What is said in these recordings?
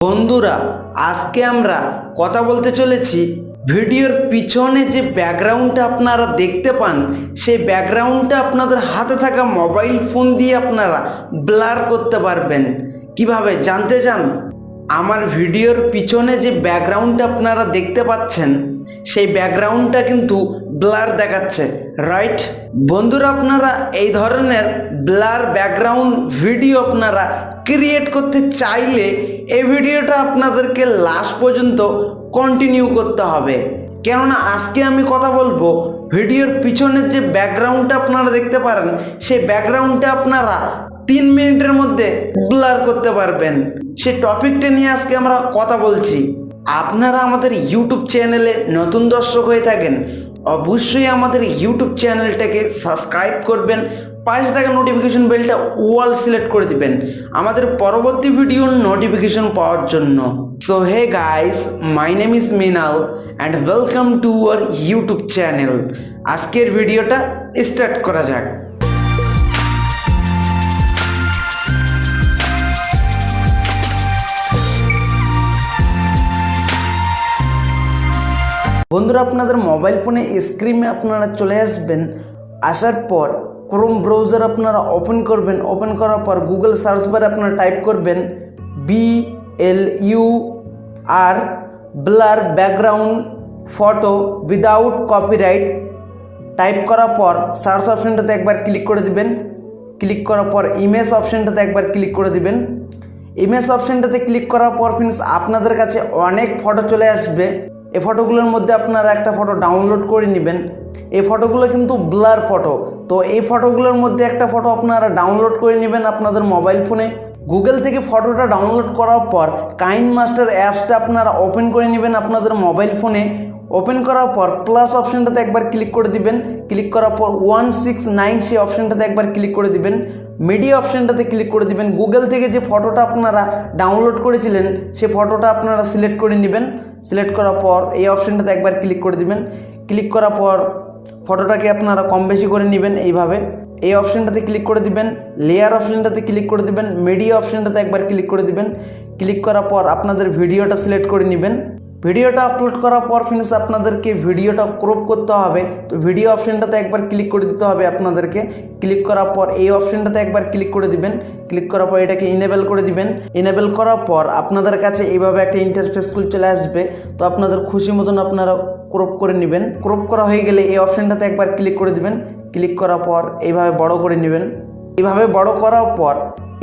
বন্ধুরা, আজকে আমরা কথা বলতে চলেছি ভিডিওর পিছনে যে ব্যাকগ্রাউন্ডটা আপনারা দেখতে পান, সেই ব্যাকগ্রাউন্ডটা আপনাদের হাতে থাকা মোবাইল ফোন দিয়ে আপনারা ব্লার করতে পারবেন। কিভাবে জানতে চান? আমার ভিডিওর পিছনে যে ব্যাকগ্রাউন্ডটা আপনারা দেখতে পাচ্ছেন, সেই ব্যাকগ্রাউন্ডটা কিন্তু ব্লার দেখাচ্ছে, রাইট? বন্ধুরা, আপনারা এই ধরনের ব্লার ব্যাকগ্রাউন্ড ভিডিও আপনারা ক্রিয়েট করতে চাইলে এই ভিডিওটা আপনাদেরকে লাস্ট পর্যন্ত কন্টিনিউ করতে হবে, কেননা আজকে আমি কথা বলবো ভিডিওর পিছনের যে ব্যাকগ্রাউন্ডটা আপনারা দেখতে পারেন, সেই ব্যাকগ্রাউন্ডটা আপনারা 3 মিনিটের মধ্যে ব্লার করতে পারবেন। সে টপিকটা নিয়ে আজকে আমরা কথা বলছি। আপনারা আমাদের ইউটিউব চ্যানেলে নতুন দর্শক হয়ে থাকেন, অবশ্যই আমাদের ইউটিউব চ্যানেলটাকে সাবস্ক্রাইব করবেন, পাশে থাকা নোটিফিকেশন বেলটা অল সিলেক্ট করে দিবেন আমাদের পরবর্তী ভিডিওর নোটিফিকেশন পাওয়ার জন্য। So hey guys, my name is Minal and welcome to our YouTube channel. আজকের ভিডিওটা স্টার্ট করা যাক। বন্ধুরা, আপনাদের মোবাইল ফোনে স্ক্রিনে আপনারা চলে আসবেন। আসার পর ক্রোম ব্রাউজার আপনারা ওপেন করবেন। ওপেন করার পর গুগল সার্চ বারে আপনারা টাইপ করবেন BLUR blur background photo without copyright. Type করার পর সার্চ অপশানটাতে একবার ক্লিক করে দিবেন। ক্লিক করার পর ইমেজ অপশানটাতে একবার ক্লিক করে দিবেন। ইমেজ অপশানটাতে ক্লিক করার পর ফ্রেন্ডস আপনাদের কাছে অনেক ফটো চলে আসবে। এই ফটোগুলোর মধ্যে আপনারা একটা ফটো ডাউনলোড করে নেবেন। এই ফটোগুলো কিন্তু ব্লার ফটো, তো এই ফটোগুলোর মধ্যে একটা ফটো আপনারা ডাউনলোড করে নেবেন আপনাদের মোবাইল ফোনে। গুগল থেকে ফটোটা ডাউনলোড করার পর কাইনমাস্টার অ্যাপসটা আপনারা ওপেন করে নেবেন আপনাদের মোবাইল ফোনে। ওপেন করার পর প্লাস অপশানটাতে একবার ক্লিক করে দিবেন। ক্লিক করার পর 169 সেই অপশানটাতে একবার ক্লিক করে দিবেন। মিডিয়া অপশানটাতে ক্লিক করে দিবেন। গুগল থেকে যে ফটোটা আপনারা ডাউনলোড করেছিলেন, সে ফটোটা আপনারা সিলেক্ট করে নেবেন। সিলেক্ট করার পর এই অপশানটাতে একবার ক্লিক করে দিবেন। ক্লিক করার পর ফটোটাকে আপনারা কম বেশি করে নেবেন এইভাবে। এই অপশানটাতে ক্লিক করে দিবেন। লেয়ার অপশানটাতে ক্লিক করে দিবেন। মিডিয়া অপশানটাতে একবার ক্লিক করে দিবেন। ক্লিক করার পর আপনাদের ভিডিওটা সিলেক্ট করে নেবেন। ভিডিওটা আপলোড করার পর ফিনিশ আপনাদেরকে ভিডিওটা ক্রপ করতে হবে, তো ভিডিও অপশানটাতে একবার ক্লিক করে দিতে হবে আপনাদেরকে। ক্লিক করার পর এই অপশানটাতে একবার ক্লিক করে দিবেন। ক্লিক করার পর এটাকে ইনেবল করে দিবেন। ইনেবল করার পর আপনাদের কাছে এইভাবে একটা ইন্টারফেস চলে আসবে, তো আপনাদের খুশি মতন আপনারা ক্রপ করে নেবেন। ক্রপ করা হয়ে গেলে এই অপশানটাতে একবার ক্লিক করে দিবেন। ক্লিক করার পর এইভাবে বড় করে নেবেন। এইভাবে বড় করার পর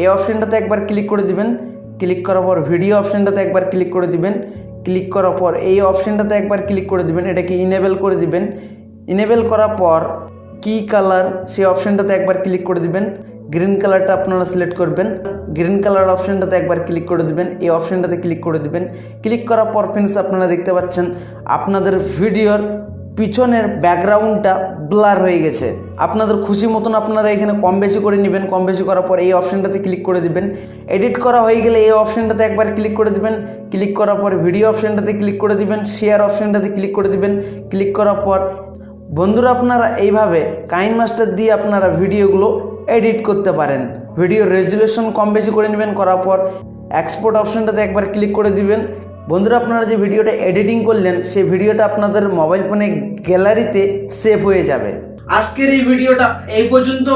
এই অপশানটাতে একবার ক্লিক করে দিবেন। ক্লিক করার পর ভিডিও অপশানটাতে একবার ক্লিক করে দিবেন। ক্লিক করার পর এই অপশানটাতে একবার ক্লিক করে দিবেন। এটাকে ইনেবল করে দিবেন। ইনেবল করার পর কি কালার, সেই অপশানটাতে একবার ক্লিক করে দিবেন। গ্রিন কালারটা আপনারা সিলেক্ট করবেন। গ্রিন কালার অপশানটাতে একবার ক্লিক করে দিবেন। এই অপশানটাতে ক্লিক করে দিবেন। ক্লিক করার পর ফ্রেন্ডস আপনারা দেখতে পাচ্ছেন আপনাদের ভিডিওর পিছনের ব্যাকগ্রাউন্ডটা ব্লার হয়ে গেছে। আপনাদের খুশি মতন আপনারা এখানে কম বেশি করে নেবেন। কম বেশি করার পর এই অপশানটাতে ক্লিক করে দিবেন। এডিট করা হয়ে গেলে এই অপশানটাতে একবার ক্লিক করে দিবেন। ক্লিক করার পর ভিডিও অপশানটাতে ক্লিক করে দিবেন। শেয়ার অপশানটাতে ক্লিক করে দিবেন। ক্লিক করার পর বন্ধুরা, আপনারা এইভাবে কাইনমাস্টার দিয়ে আপনারা ভিডিওগুলো এডিট করতে পারেন। ভিডিও রেজুলেশন কম বেশি করে নেবেন। করার পর এক্সপোর্ট অপশানটাতে একবার ক্লিক করে দিবেন। বন্ধুরা, আপনারা যে ভিডিওটা এডিটিং করলেন, সেই ভিডিওটা আপনাদের মোবাইল ফোনে গ্যালারিতে সেভ হয়ে যাবে। আজকের এই ভিডিওটা এই পর্যন্ত।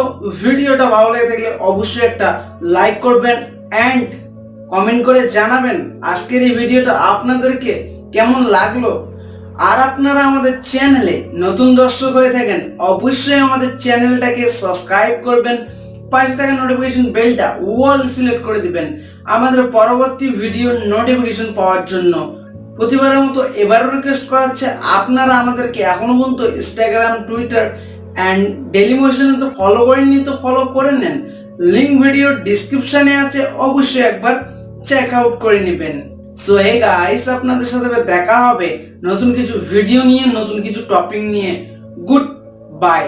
ভিডিওটা ভালো লেগে থাকলে অবশ্যই একটা লাইক করবেন অ্যান্ড কমেন্ট করে জানাবেন আজকের এই ভিডিওটা আপনাদেরকে কেমন লাগলো। আর আপনারা আমাদের চ্যানেলে নতুন দর্শক হয়ে থাকেন, অবশ্যই আমাদের চ্যানেলটাকে সাবস্ক্রাইব করবেন, পাশে থাকা নোটিফিকেশন বেলটা অল সিলেক্ট করে দিবেন আমাদের পরবর্তী ভিডিওর নোটিফিকেশন পাওয়ার জন্য। প্রতিবারের মতো এবারও রিকোয়েস্ট করা হচ্ছে, আপনারা আমাদেরকে এখনো পর্যন্ত ইনস্টাগ্রাম, টুইটার অ্যান্ড ডেলিমোশনে তো ফলো করেননি, তো ফলো করে নেন। লিঙ্ক ভিডিওর ডিসক্রিপশনে আছে, অবশ্যই একবার চেক আউট করে নেবেন। সো হে গাইস, আপনাদের সাথে দেখা হবে নতুন কিছু ভিডিও নিয়ে, নতুন কিছু টপিক নিয়ে। Good bye.